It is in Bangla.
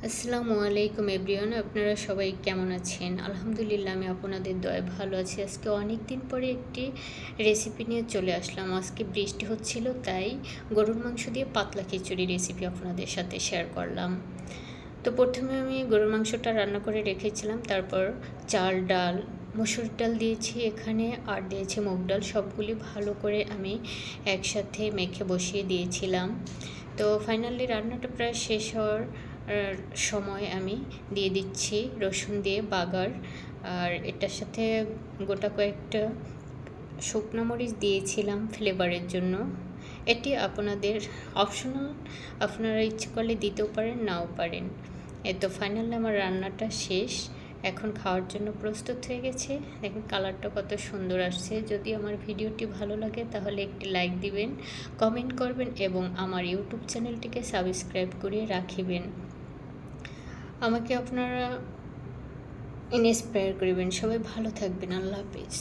আসসালামু আলাইকুম এভরিওয়ান, আপনারা সবাই কেমন আছেন? আলহামদুলিল্লাহ, আমি আপনাদের দয়ায় ভালো আছি। আজকে অনেক দিন পরে একটি রেসিপি নিয়ে চলে আসলাম। আজকে বৃষ্টি হচ্ছিল, তাই গরুর মাংস দিয়ে পাতলা খিচুড়ি রেসিপি আপনাদের সাথে শেয়ার করলাম। তো প্রথমে আমি গরুর মাংসটা রান্না করে রেখেছিলাম, তারপর চাল, ডাল, মসুর ডাল দিয়েছি এখানে, আর দিয়েছি মুগ ডাল। সবগুলি ভালো করে আমি একসাথে মেখে বসিয়ে দিয়েছিলাম। তো ফাইনালি রান্নাটা প্রায় শেষ হওয়ার সময় আমি দিয়ে দিচ্ছি রসুন দিয়ে বাগার, আর এটার সাথে গোটা কয়েকটা শুকনো মরিচ দিয়েছিলাম ফ্লেভারের জন্য। এটি আপনাদের অপশনাল, আপনারা ইচ্ছে করলে দিতেও পারেন, নাও পারেন। তো ফাইনালি আমার রান্নাটা শেষ, এখন খাওয়ার জন্য প্রস্তুত হয়ে গেছে। দেখেন কালারটা কত সুন্দর আসছে। যদি আমার ভিডিওটি ভালো লাগে তাহলে একটি লাইক দিবেন, কমেন্ট করবেন এবং আমার ইউটিউব চ্যানেলটিকে সাবস্ক্রাইব করে রাখিবেন। আমাকে আপনারা ইন্সপায়ার করবেন। সবাই ভালো থাকবেন। আল্লাহ হাফিজ।